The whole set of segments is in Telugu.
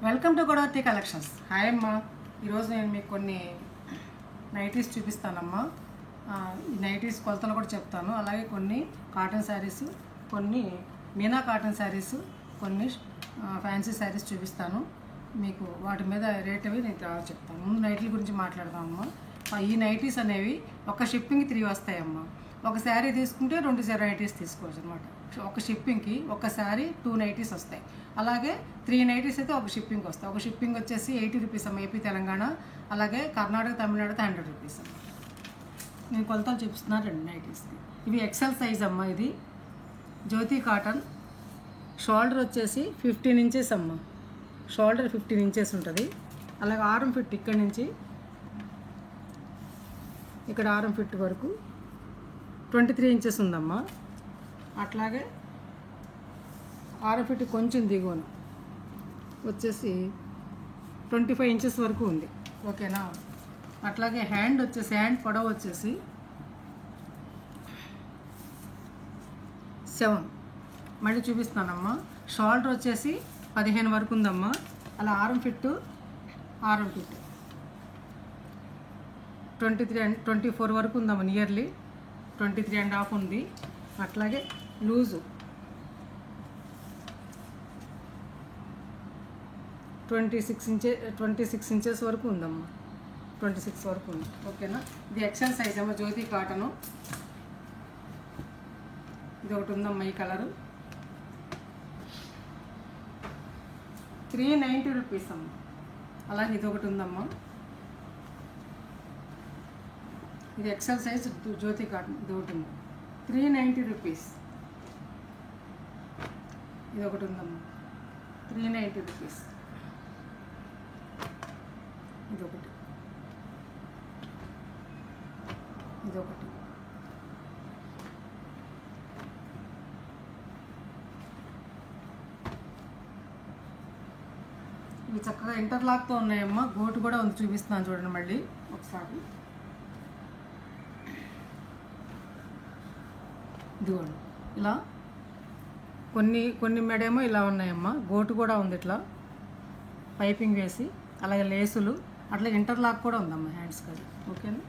Welcome to Godavari collections. Hi అమ్మా, ఈరోజు నేను మీకు కొన్ని నైటీస్ చూపిస్తానమ్మా. ఈ నైటీస్ కొలతలు కూడా చెప్తాను. అలాగే కొన్ని కాటన్ శారీస్, కొన్ని మీనా కాటన్ శారీస్, కొన్ని ఫ్యాన్సీ శారీస్ చూపిస్తాను మీకు. వాటి మీద రేట్ అవి నేను తర్వాత చెప్తాను. ముందు నైటీల గురించి మాట్లాడదామమ్మా. ఈ నైటీస్ అనేవి ఒక షిప్పింగ్ 3 వస్తాయమ్మా. ఒక శారీ తీసుకుంటే 2 నైటీస్ తీసుకోవచ్చు అనమాట. ఒక షిప్పింగ్కి ఒక శారీ 2 నైటీస్ వస్తాయి. అలాగే 3 నైటీస్ అయితే ఒక షిప్పింగ్కి వస్తాయి. ఒక షిప్పింగ్ వచ్చేసి 80 రూపీస్ అమ్మ, ఏపీ తెలంగాణ. అలాగే కర్ణాటక తమిళనాడు 100 రూపీస్ అమ్మ. నేను కొలతలు చూపిస్తున్నాను 2 నైటీస్కి. ఇవి ఎక్సెల్ సైజ్ అమ్మ. ఇది జ్యోతి కాటన్. షోల్డర్ వచ్చేసి 15 ఇంచెస్ అమ్మ. షోల్డర్ 15 ఇంచెస్ ఉంటుంది. అలాగే ఆర్మ్ ఫిట్ ఇక్కడి నుంచి ఇక్కడ ఆర్మ్ ఫిట్ వరకు 23 ఇంచెస్ ఉందమ్మా. అట్లాగే ఆర్మ్ ఫిట్ కొంచెం దిగువన వచ్చేసి 25 ఇంచెస్ వరకు ఉంది. ఓకేనా? అట్లాగే హ్యాండ్ పొడవు వచ్చేసి 7. మళ్ళీ చూపిస్తానమ్మా. షోల్డర్ వచ్చేసి 15 వరకు ఉందమ్మా. అలా ఆర్మ్ ఫిట్ 24 వరకు ఉందమ్మా. నియర్లీ 23.5 ఉంది. అట్లాగే లూజు 26 ఇంచెస్ వరకు ఉందమ్మా. 26 వరకు ఉంది. ఓకేనా? ఇది ఎక్సెల్ సైజ్ అమ్మ, జ్యోతి కాటను. ఇది ఒకటి ఉందమ్మా, ఈ కలరు 390 రూపీస్ అమ్మ. అలాగే ఇది ఒకటి ఉందమ్మా. ఇది ఎక్సెల్ సైజ్ జ్యోతి కాటన్. ఇది ఒకటి ఉంది 390 రూపీస్. ఇది ఒకటి ఉందమ్మా 390 రూపీస్. ఇదొకటి ఇవి చక్కగా ఇంటర్లాక్తో ఉన్నాయమ్మా. గోటు కూడా ఉంది, చూపిస్తున్నాను చూడండి మళ్ళీ ఒకసారి. ఇదిగోండి ఇలా కొన్ని మెడేమో ఇలా ఉన్నాయమ్మా. గోటు కూడా ఉంది ఇట్లా పైపింగ్ వేసి. అలాగే లేసులు, అట్లా ఇంటర్లాక్ కూడా ఉందమ్మా హ్యాండ్స్ కదా. ఓకేనా?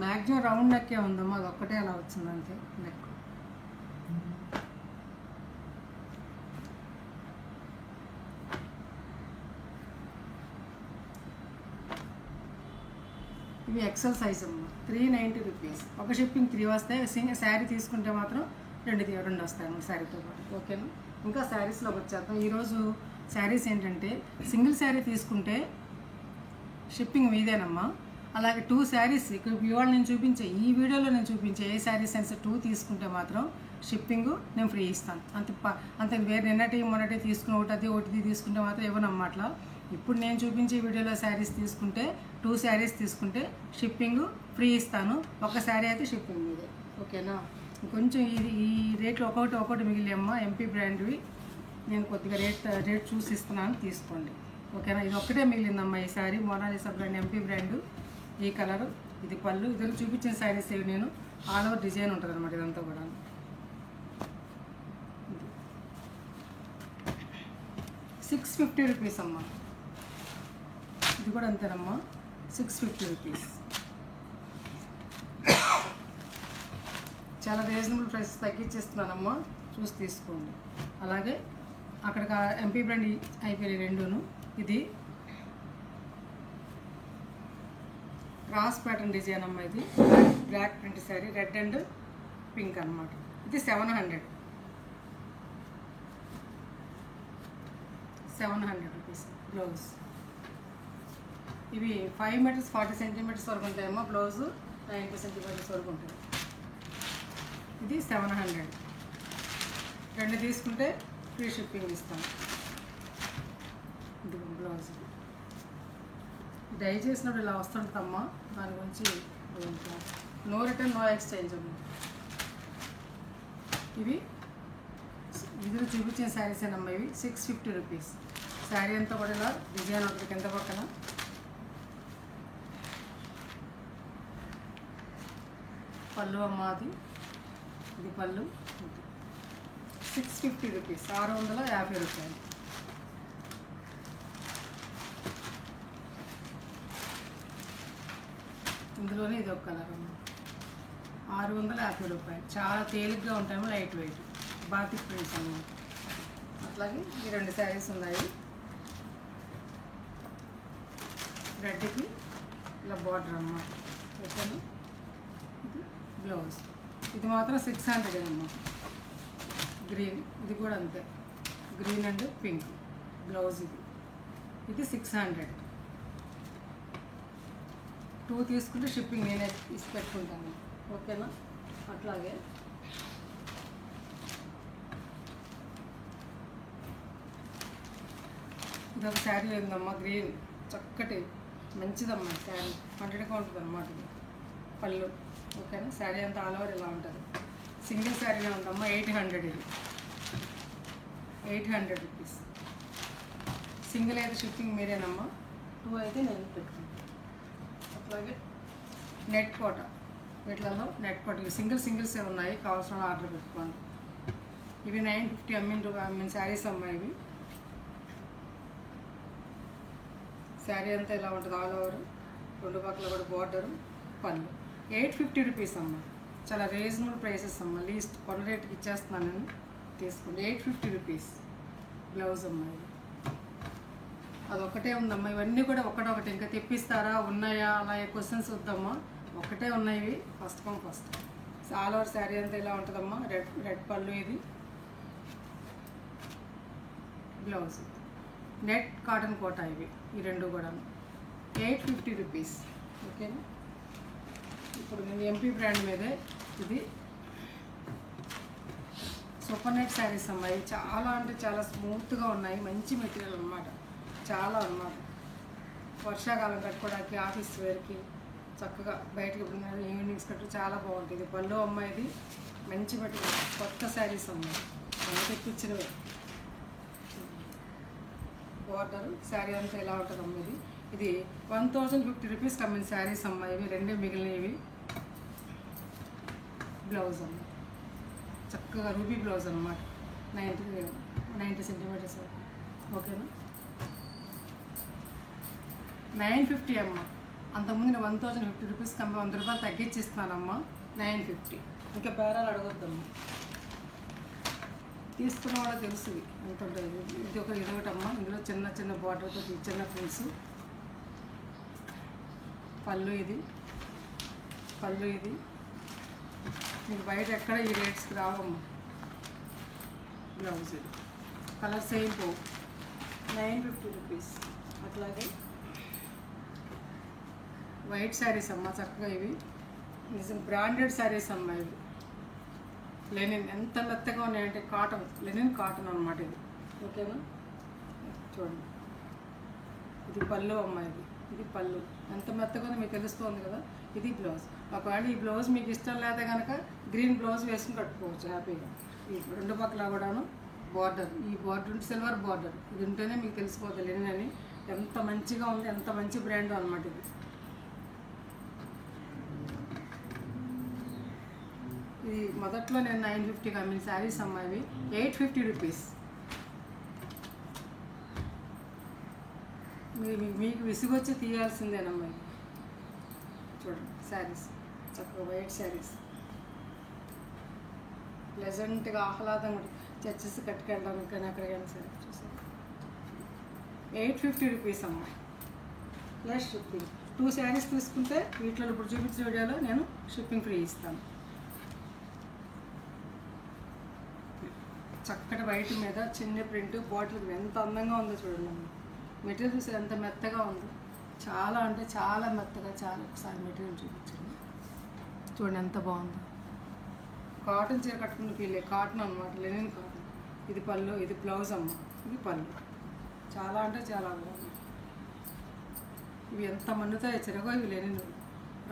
మ్యాక్సిమం రౌండ్ నెక్కే ఉందమ్మా. అది ఒక్కటే అలా వచ్చింది అంతే నెక్. ఇవి ఎక్సెల్ సైజ్ అమ్మ. 390 రూపీస్. ఒక షిప్పింగ్ 3 వస్తాయి. శారీ తీసుకుంటే మాత్రం 2 వస్తాయి అమ్మ శారీతో పాటు. ఓకేనా? ఇంకా శారీస్లోకి వచ్చేద్దాం. ఈరోజు శారీస్ ఏంటంటే, సింగిల్ శారీ తీసుకుంటే షిప్పింగ్ మీదేనమ్మా. అలాగే 2 శారీస్ ఇక్కడ ఇవాళ నేను చూపించే, ఈ వీడియోలో నేను చూపించే ఏ శారీస్ అయినా 2 తీసుకుంటే మాత్రం షిప్పింగ్ నేను ఫ్రీ ఇస్తాను. అంతే వేరే మొన్నటి తీసుకుని ఒకటి తీసుకుంటే మాత్రం ఇవ్వనమ్మా. అట్లా ఇప్పుడు నేను చూపించే వీడియోలో శారీస్ తీసుకుంటే 2 శారీస్ తీసుకుంటే షిప్పింగ్ ఫ్రీ ఇస్తాను. ఒక శారీ అయితే షిప్పింగ్ మీదే. ఓకేనా? కొంచెం ఈ రేట్లు ఒకటి మిగిలినమ్మా. ఎంపీ బ్రాండ్వి. నేను కొద్దిగా రేట్ చూసి ఇస్తున్నాను, తీసుకోండి. ఓకేనా? ఇది ఒక్కటే మిగిలిందమ్మా ఈ sari. Mona Lisa brand, MP brand. ఈ కలరు, ఇది పళ్ళు. ఇద్దరు చూపించిన శారీస్ ఇవి. నేను ఆల్ ఓవర్ డిజైన్ ఉంటుంది అనమాట ఇదంతా కూడా. 650 రూపీస్ అమ్మా. ఇది కూడా అంతేనమ్మా, 650 రూపీస్. చాలా రీజనబుల్ ప్రైస్ తగ్గించేస్తున్నానమ్మా, చూసి తీసుకోండి. అలాగే అక్కడ ఎంపీ బ్రాండ్ అయిపోయినాయి 2ను. ఇది క్రాస్ ప్యాటర్న్ డిజైన్ అమ్మ. ఇది black print sari, red and pink అనమాట. ఇది 700 రూపీస్ బ్లౌజ్. ఇవి 5 మీటర్స్ 40 సెంటీమీటర్స్ వరకు ఉంటాయమ్మా. బ్లౌజు 90 సెంటీమీటర్స్ వరకు ఉంటుంది. ఇది 700. 2 తీసుకుంటే ఫ్రీ షిప్పింగ్ ఇస్తాను. ఇది బ్లౌజ్. డై చేసినప్పుడు ఇలా వస్తుంటుందమ్మా. దాని గురించి నో రిటర్న్ నో ఎక్స్చేంజ్ అమ్మా. ఇవి చూపించిన శారీస్ ఏనమ్మా. ఇవి 650 రూపీస్. శారీ అంతా కూడా ఇలా డిజైన్ ఉంటుంది కింద పక్కన. పళ్ళు అమ్మ. అది ఇది పళ్ళు. 650 రూపీస్, 650 రూపాయలు. ఇందులోనే ఇది ఒక కలర్ అమ్మ, 650 రూపాయలు. చాలా తేలిగ్గా ఉంటాయి, లైట్ వెయిట్ బాతిక్ ప్రింట్స్ అన్నమాట. అట్లాగే ఈ 2 శారీస్ ఉన్నాయి. రెడ్కి ఇలా బార్డర్ అన్నమాట. ఓకేనా, ఇది బ్లౌజ్. ఇది మాత్రం 600 అమ్మా. గ్రీన్, ఇది కూడా అంతే, గ్రీన్ అండ్ పింక్ బ్లౌజ్. ఇది 600. 2 తీసుకుంటే షిప్పింగ్ నేనే తీసి పెట్టుకుంటాను. ఓకేనా, అట్లాగే ఇదొక శారీ ఉందమ్మా, గ్రీన్, చక్కటి మంచిదమ్మా శారీ. 100గా ఉంటుంది అన్నమాట ఇది పళ్ళు. ఓకేనా, శారీ అంతా ఆల్ ఓవర్ ఇలా ఉంటుంది. సింగిల్ శారీనే ఉందమ్మా, 800. ఇది 800 రూపీస్. సింగిల్ అయితే షిప్పింగ్ మీరేనమ్మా, 2 అయితే నేను పెట్టుకుంటాను. అట్లాగే నెట్ కోట, వీటిలలో నెట్ కోట సింగిల్సే ఉన్నాయి, కావాల్సిన ఆర్డర్ పెట్టుకోండి. ఇవి 950 అమ్మిన శారీస్ అమ్మా. ఇవి శారీ అంతా ఇలా ఉంటుంది, ఆల్ ఓవర్, 2 పక్కల కూడా బార్డరు, పళ్ళు. 850 రూపీస్ అమ్మ, చాలా రీజనబుల్ ప్రైసెస్ అమ్మ. లీస్ట్ కొన్న రేట్కి ఇచ్చేస్తున్నాను నేను, తీసుకోండి. 850 రూపీస్ బ్లౌజ్ అమ్మ. ఇది అదొక్కటే ఉందమ్మా. ఇవన్నీ కూడా ఒకటొకటి, ఇంకా తెప్పిస్తారా, ఉన్నాయా, అలా క్వశ్చన్స్ వద్దమ్మా. ఒకటే ఉన్నాయి, first come first. All over sari అంతా ఇలా ఉంటుందమ్మా. రెడ్ పళ్ళు, ఇది బ్లౌజ్. నెట్ కాటన్ కోట ఇవి, ఈ 2 కూడా 850 రూపీస్. ఓకేనా, ఇప్పుడు నేను ఎంపీ బ్రాండ్ మీదే, ఇది సూపర్ నెట్ శారీస్ అమ్మాయి. చాలా అంటే చాలా స్మూత్గా ఉన్నాయి, మంచి మెటీరియల్ అన్నమాట, చాలా అన్నమాట. వర్షాకాలం కట్టుకోవడానికి, ఆఫీస్ వేర్కి, చక్కగా బయటకి ఈవినింగ్స్ కట్టు చాలా బాగుంటుంది. పళ్ళు అమ్మాయి, ఇది మంచి మెటీరియల్, కొత్త శారీస్ అమ్మాయి, మనం తెప్పించినవే. బార్డర్ శారీ అంతా ఎలా ఉంటుంది అమ్మ. ఇది 1050 రూపీస్ కమ్మిన శారీస్ అమ్మ. ఇవి 2 మిగిలినవి. బ్లౌజ్ అమ్మ, చక్కగా రూబీ బ్లౌజ్ అన్నమాట, 90 సెంటీమీటర్స్. ఓకేనా, 950 అమ్మ. అంతకుముందు నేను 1050 రూపీస్ కమ్మి 100 రూపాయలు తగ్గించిస్తున్నానమ్మా, 950. ఇంకా బేరాలు అడగొద్దమ్మా, తీసుకున్న వాళ్ళకి తెలుసు ఎంత ఉంటుంది. ఇది ఒకటమ్మా, ఇందులో చిన్న చిన్న బార్డర్తో చిన్న ప్రింట్స్. పళ్ళు, ఇది పళ్ళు. ఇది మీకు బయట ఎక్కడ ఈ రేట్స్కి రావమ్మా. బ్లౌజ్, ఇది కలర్ సేమ్ పోవు, 950 రూపీస్. అట్లాగే వైట్ శారీస్ అమ్మ, చక్కగా ఇవి నిజం బ్రాండెడ్ శారీస్ అమ్మ. ఇవి లెనిన్, ఎంత మెత్తగా ఉన్నాయంటే కాటన్, లెనిన్ కాటన్ అనమాట ఇది. ఓకేనా, చూడండి, ఇది పళ్ళు అమ్మ. ఇది పళ్ళు ఎంత మెత్తగా ఉందో మీకు తెలుస్తుంది కదా. ఇది బ్లౌజ్. ఒకవేళ ఈ బ్లౌజ్ మీకు ఇష్టం లేదా కనుక గ్రీన్ బ్లౌజ్ వేసుకుని కట్టుకోవచ్చు హ్యాపీగా. ఈ 2 పక్కల కూడాను బార్డర్, ఈ బార్డర్ సిల్వర్ బార్డర్, ఇది ఉంటేనే మీకు తెలిసిపోతుంది లెనిన్ అని. ఎంత మంచిగా ఉంది, ఎంత మంచి బ్రాండ్ అనమాట ఇది. ఇది మొదట్లో నేను 950 అమ్మిన శారీస్ అమ్మాయి, 850 రూపీస్. మీకు విసుగొచ్చి తీయాల్సిందేనమ్మా. చూడండి శారీస్, చక్కగా వైట్ శారీస్, ప్లెజెంట్గా ఆహ్లాదంగా చర్చెస్ కట్టుకెళ్ళడానికి కానీ అక్కడికైనా సరే. చూసారు, 850 రూపీస్ అమ్మా, ప్లస్ షిప్పింగ్. 2 శారీస్ తీసుకుంటే వీటిలో ఇప్పుడు చూపించిన వీడియోలో నేను షిప్పింగ్ ఫ్రీ ఇస్తాను. చక్కటి వైట్ మీద చిన్న ప్రింట్, బాటిల్ ఎంత అందంగా ఉందో చూడండి అమ్మ. మెటీరియల్ చూసి ఎంత మెత్తగా ఉంది, చాలా అంటే చాలా మెత్తగా. చాలా ఒకసారి మెటీరియల్ చూపించండి, చూడండి ఎంత బాగుందో. కాటన్ చీర కట్టుకున్న ఫీల్, కాటన్ అనమాట, లెనిన్ కాటన్. ఇది పళ్ళు, ఇది బ్లౌజ్ అమ్మ. ఇది పళ్ళు, చాలా అంటే చాలా బాగుంది. ఇవి ఎంత మన్నుతాయి చిరగో. ఇవి లెనిన్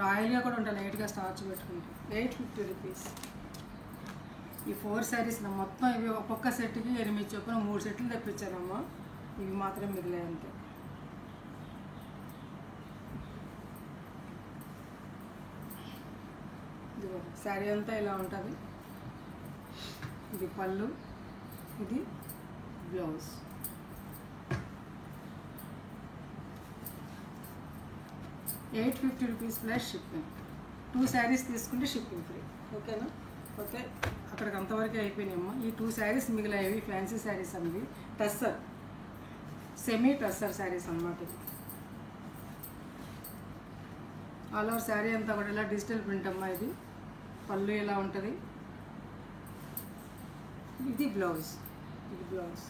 రాయల్గా కూడా ఉంటాయి, లైట్గా స్టార్చ్ పెట్టుకుంటే. 850 రూపీస్. ఈ 4 శారీస్ మొత్తం ఇవి ఒక్కొక్క సెట్కి 8 చొప్పున 3 సెట్లు తెప్పించానమ్మా. ఇవి మాత్రం మిగిలాయి అంతే. శారీ అంతా ఇలా ఉంటుంది. ఇది పళ్ళు, ఇది బ్లౌజ్. ₹850 plus shipping. 2 శారీస్ తీసుకుంటే షిప్పింగ్ ఫ్రీ. ఓకేనా? ఓకే, అక్కడికి అంతవరకు అయిపోయినాయమ్మా. ఈ 2 శారీస్ మిగిలాయి. ఫ్యాన్సీ శారీస్ అనేవి టస్సర్, సెమీ టస్సర్ శారీస్ అన్నమాట. ఇది ఆల్ ఓవర్ శారీ అంతా కూడా ఇలా డిజిటల్ ప్రింట్ అమ్మా. ఇది పళ్ళు ఇలా ఉంటుంది. ఇది బ్లౌజ్. ఇది బ్లౌజ్.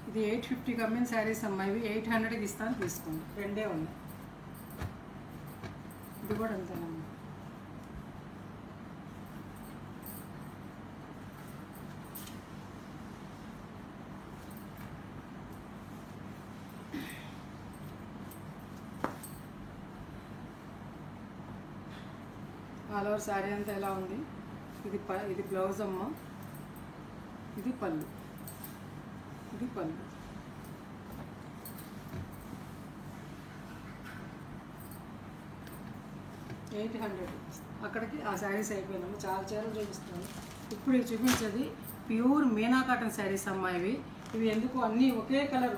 ఇది 850 కమ్మిన శారీస్ అమ్మా. ఇవి 800కి ఇస్తాను, తీసుకోండి. రెండే ఉన్నాయి. ఇది కూడా అంతేనమ్మా. ఆల్ ఓవర్ శారీ అంతా ఎలా ఉంది. ఇది బ్లౌజ్ అమ్మ. ఇది పళ్ళు. ఇది పళ్ళు. ₹800. అక్కడికి ఆ శారీస్ అయిపోయినాము. చాలా చీరలు చూపిస్తున్నాను. ఇప్పుడు ఇవి చూపించేది ప్యూర్ మీనా కాటన్ శారీస్ అమ్మా. ఇవి ఎందుకు అన్నీ ఒకే కలర్,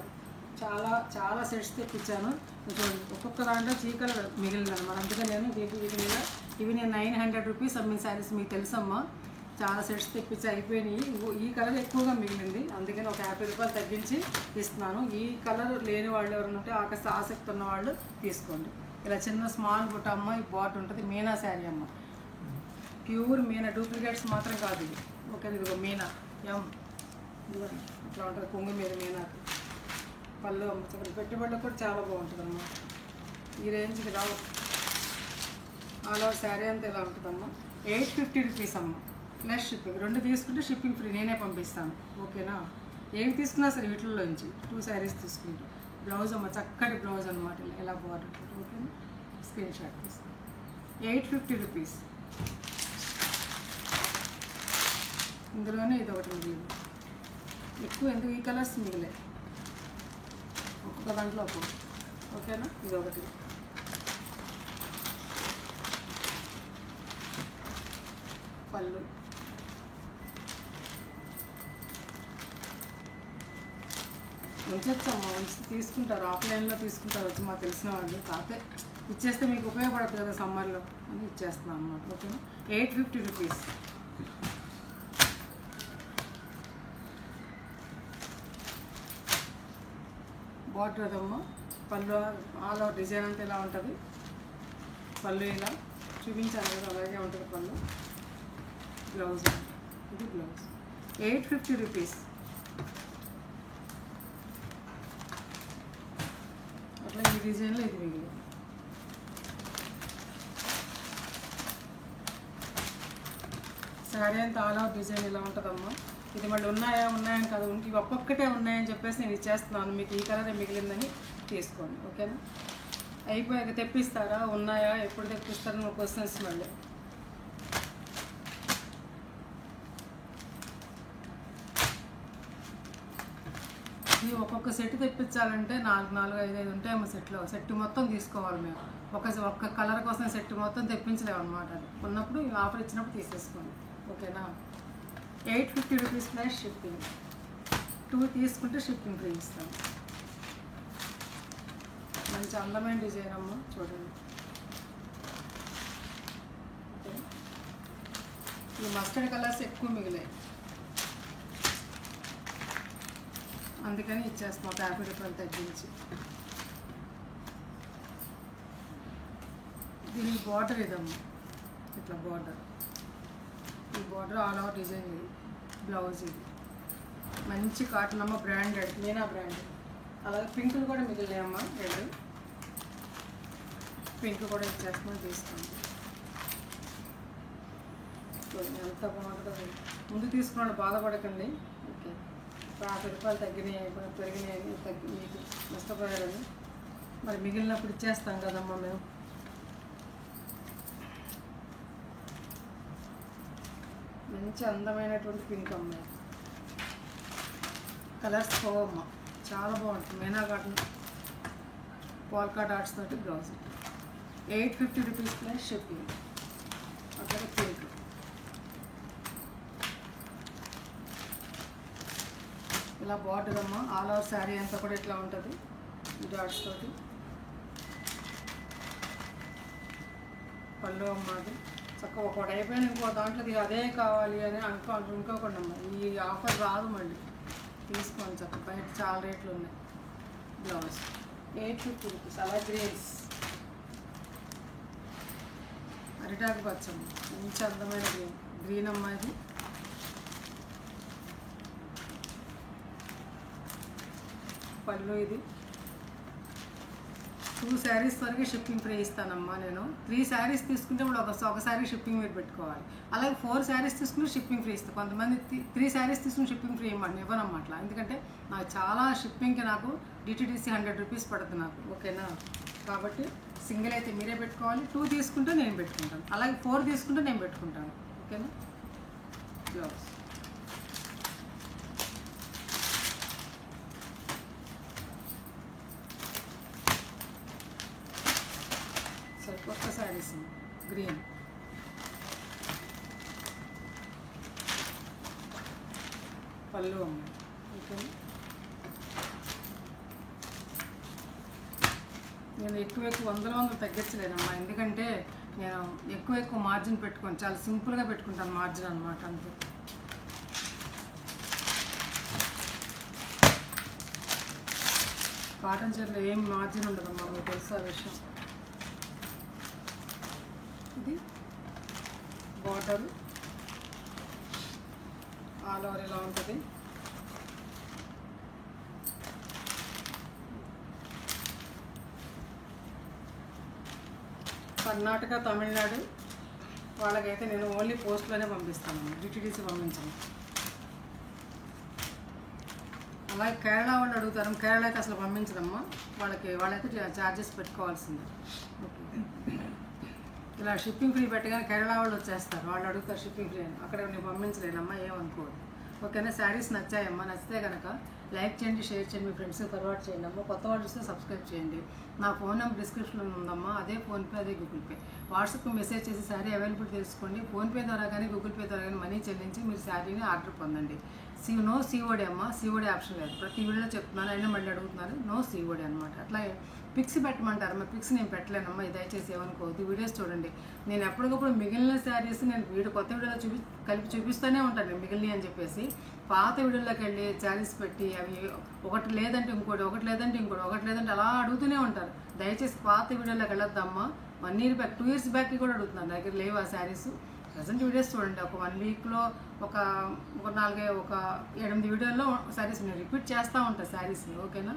చాలా చాలా సెట్స్ తెప్పించాను. చూడండి, ఒక్కొక్క దాంట్లో చీ కలర్ మిగిలిందన్నమాట. అందుకే నేను ఇవి నేను ₹900 అమ్మిన శారీస్. మీకు తెలుసమ్మా, చాలా సెట్స్ తెప్పించి అయిపోయినాయి. ఈ కలర్ ఎక్కువగా మిగిలింది, అందుకని ఒక ₹50 తగ్గించి ఇస్తున్నాను. ఈ కలర్ లేని వాళ్ళు ఎవరైనా ఉంటే ఆసక్తి ఉన్న వాళ్ళు తీసుకోండి. ఇలా చిన్న స్మాల్ బుట్ట అమ్మ. ఈ బాట్ ఉంటుంది. మీనా శారీ అమ్మ. ప్యూర్ మీనా, డూప్లికేట్స్ మాత్రం కాదు ఇది. ఓకే, ఇదిగో మీనా ఇట్లా ఉంటుంది. కొంగు మీద మీనా పళ్ళు అమ్మ. పెట్టుబడులకు కూడా చాలా బాగుంటుంది అమ్మ. ఈ రేంజ్కి రావు. ఆల్ ఓవర్ శారీ అంతా ఇలా ఉంటుందమ్మా. ₹850 అమ్మ ప్లస్ షిప్పింగ్. 2 తీసుకుంటే షిప్పింగ్ ఫ్రీ, నేనే పంపిస్తాను. ఓకేనా? ఏమి తీసుకున్నా సరే వీటిల్లోంచి 2 శారీస్ తీసుకుంటాం. బ్లౌజ్ అమ్మ, చక్కటి బ్లౌజ్ అనమాట. ఇలా బార్డర్. ఓకేనా? స్క్రీన్ షాట్ తీసుకోండి. ₹850. ఇందులోనే ఇది ఒకటి మిగిలింది. ఎక్కువ ఎందుకు ఈ కలర్స్ మిగిలే, ఒక్కొక్క దాంట్లో ఒక్కొక్క. ఓకేనా? ఇది ఒకటి. పళ్ళు. ఉంచొచ్చమ్మా, ఉంచి తీసుకుంటారు. ఆఫ్లైన్లో తీసుకుంటారు వచ్చి మాకు తెలిసిన వాళ్ళు. కాకపోతే ఇచ్చేస్తే మీకు ఉపయోగపడుతుంది కదా సమ్మర్లో అని ఇచ్చేస్తున్నాం అన్నమాట. ఓకేనా? ₹850. బార్డర్ అదమ్మా. పళ్ళు ఆల్ ఓవర్ డిజైన్ అంతా ఇలా ఉంటుంది. పళ్ళు ఇలా చూపించాను కదా, అలాగే ఉంటుంది పళ్ళు. బ్లౌజ్. ఇది బ్లౌజ్. ₹850. అట్లా ఈ డిజైన్లో ఇది మిగిలింది. శారీ అంతా ఆల్ ఓవర్ డిజైన్ ఇలా ఉంటుందమ్మా. ఇది మళ్ళీ ఉన్నాయని కాదు, ఇవి ఒక్కొక్కటే ఉన్నాయని చెప్పేసి నేను ఇచ్చేస్తున్నాను. మీకు ఈ కలరే మిగిలిందని తీసుకోండి. ఓకేనా? అయిపోయాక తెప్పిస్తారా, ఉన్నాయా, ఎప్పుడు తెప్పిస్తారని ఒక క్వశ్చన్స్ మళ్ళీ. ఇవి ఒక్కొక్క సెట్ తెప్పించాలంటే 4, 5 ఉంటాయేమో సెట్లో. సెట్ మొత్తం తీసుకోవాలి మేము. ఒక్క కలర్ కోసం సెట్ మొత్తం తెప్పించలేము అనమాట. అది ఉన్నప్పుడు ఆఫర్ ఇచ్చినప్పుడు తీసేసుకోండి. ఓకేనా? ₹850 ప్లస్ షిప్పింగ్. 2 తీసుకుంటే షిప్పింగ్ ఫ్రీ ఇస్తాను. మంచి అందమైన డిజైన్ అమ్మ, చూడండి. ఓకే, ఈ మస్టర్డ్ కలర్స్ ఎక్కువ మిగిలాయి, అందుకని ఇచ్చేస్తాం ₹50 తగ్గించి. దీనికి బార్డర్ ఇదమ్మా, ఇట్లా బార్డర్. ఈ బార్డర్ ఆల్ ఓవర్ డిజైన్. ఇది బ్లౌజ్. ఇది మంచి కాటన్ అమ్మ, బ్రాండెడ్, మీనా బ్రాండెడ్. అలాగే పింకులు కూడా మిగిలినాయమ్మా. 2 పింక్ కూడా ఇచ్చేస్తామని తీసుకోండి. ఎంత బాగుంటుందో. ముందు తీసుకున్నాడు, బాధపడకండి. ఓకే, ₹50 తగ్గినాయి, పెరిగినాయి, మీకు నష్టపోయారని. మరి మిగిలినప్పుడు ఇచ్చేస్తాం కదమ్మా మేము. మంచి అందమైనటువంటి పింక్ అమ్మాయి. కలర్స్ పోవమ్మ, చాలా బాగుంటుంది. మీనా కాటన్ పోల్కా డాట్స్ తోటి బ్లౌజ్. ₹850 plus shipping. అట్లాగే పింక్. ఇలా బార్డర్ అమ్మ, ఆల్ ఓవర్ శారీ అంతా కూడా ఇట్లా ఉంటుంది డాట్స్ తోటి. పళ్ళు అమ్మ అది చక్కగా ఒకటి అయిపోయిన ఇంకో దాంట్లోకి అదే కావాలి అని ఇంకోకుండా అమ్మ, ఈ ఆఫర్ రాదు మళ్ళీ, తీసుకోండి చక్కగా. బయట చాలా రేట్లు ఉన్నాయి. Blouse 850 rupees. అలా గ్రీన్స్, అరిటాకు పచ్చమ్మ, మంచి అందమైన గ్రీన్ అమ్మ ఇది. పళ్ళు ఇది. 2 శారీస్ వరకు షిప్పింగ్ ఫ్రీ ఇస్తానమ్మా నేను. 3 శారీస్ తీసుకుంటే ఇప్పుడు ఒక శారీ షిప్పింగ్ మీరు పెట్టుకోవాలి. అలాగే 4 శారీస్ తీసుకుంటే షిప్పింగ్ ఫ్రీ ఇస్తాను. కొంతమంది 3 శారీస్ తీసుకుని షిప్పింగ్ ఫ్రీ ఇవ్వనమ్మా అట్లా, ఎందుకంటే నాకు చాలా షిప్పింగ్కి నాకు DTDC 100 రూపీస్ పడుతుంది నాకు, ఓకేనా. కాబట్టి సింగిల్ అయితే మీరే పెట్టుకోవాలి, 2 తీసుకుంటే నేను పెట్టుకుంటాను, అలాగే 4 తీసుకుంటే నేను పెట్టుకుంటాను, ఓకేనా. బ్లౌజ్ కొత్త శారీస్ గ్రీన్, పళ్ళు అమ్మ, ఓకే. నేను ఎక్కువ వందలు తగ్గించలేనమ్మా, ఎందుకంటే నేను ఎక్కువ మార్జిన్ పెట్టుకోను, చాలా సింపుల్గా పెట్టుకుంటాను మార్జిన్ అనమాట, అంతే. కాటన్ చీరలో ఏం మార్జిన్ ఉండదమ్మా, మీకు తెలుసు ఆ విషయం. ఇది బార్డర్ ఆల్ ఓవర్ ఇలా ఉంటుంది. కర్ణాటక, తమిళనాడు వాళ్ళకైతే నేను ఓన్లీ పోస్ట్లోనే పంపిస్తాను, DTDC పంపించను. అలాగే కేరళ వాళ్ళు అడుగుతారు, కేరళ అయితే అసలు పంపించదమ్మా, వాళ్ళైతే ఛార్జెస్ పెట్టుకోవాల్సిందే, ఓకే. ఇలా షిప్పింగ్ ఫ్రీ పెట్టగానే కేరళ వాళ్ళు వచ్చేస్తారు, వాళ్ళు అడుగుతారు షిప్పింగ్ ఫ్రీ అని, అక్కడ నేను పంపించలేనమ్మా, ఏమనుకోదు, ఓకేనా. శారీస్ నచ్చాయమ్మా, నచ్చితే కనుక లైక్ చేయండి, షేర్ చేయండి, మీ ఫ్రెండ్స్కి ఫార్వర్డ్ చేయండి అమ్మా. కొత్త వాళ్ళు చూస్తే సబ్స్క్రైబ్ చేయండి. నా ఫోన్ నెంబర్ డిస్క్రిప్షన్లో ఉందమ్మా, అదే ఫోన్పే, అదే గూగుల్ పే. వాట్సాప్కి మెసేజ్ చేసి శారీ అవైలబుల్ తెలుసుకోండి. ఫోన్పే ద్వారా కానీ గూగుల్ పే ద్వారా కానీ మనీ చెల్లించి మీరు శారీని ఆర్డర్ పొందండి. నో COD అమ్మా, COD ఆప్షన్ లేదు, ప్రతి వీడియోలో చెప్తున్నాను, అయినా మళ్ళీ అడుగుతున్నారు, నో COD అనమాట. అట్లాగే పిక్స్ పెట్టమంటారు, మా పిక్స్ నేను పెట్టలేనమ్మా, ఇది దయచేసి ఏమనుకోవద్దు. వీడియోస్ చూడండి, నేను ఎప్పటికప్పుడు మిగిలిన శారీస్ నేను కొత్త వీడియోలో కలిపి చూపిస్తూనే ఉంటాను, మిగిలినవి అని చెప్పేసి. పాత వీడియోలోకి వెళ్ళి శారీస్ పెట్టి అవి ఒకటి లేదంటే ఇంకోటి, ఒకటి లేదంటే ఇంకోటి, ఒకటి లేదంటే అలా అడుగుతూనే ఉంటారు. దయచేసి పాత వీడియోలోకి వెళ్ళొద్దమ్మా. 1 year బ్యాక్, 2 years బ్యాక్కి కూడా అడుగుతున్నాను, దగ్గర లేవు ఆ శారీస్. ప్రజెంట్ వీడియోస్ చూడండి, ఒక 1 weekలో ఒక 7-8 వీడియోల్లో శారీస్ నేను రిపీట్ చేస్తూ ఉంటాను శారీస్ని, ఓకేనా.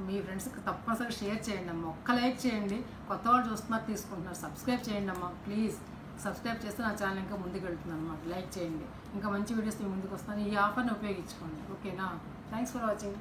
మీ ఫ్రెండ్స్కి తప్పనిసరిగా షేర్ చేయండి అమ్మా, ఒక్క లైక్ చేయండి. కొత్త వాళ్ళు చూస్తున్నారు, తీసుకుంటున్నారు, సబ్స్క్రైబ్ చేయండి అమ్మా ప్లీజ్. సబ్స్క్రైబ్ చేస్తే నా ఛానల్ ఇంకా ముందుకు వెళ్తున్నాను అనమాట. లైక్ చేయండి, ఇంకా మంచి వీడియోస్ ముందుకు వస్తాను. ఈ ఆఫర్ని ఉపయోగించుకోండి, ఓకేనా. Thanks for watching.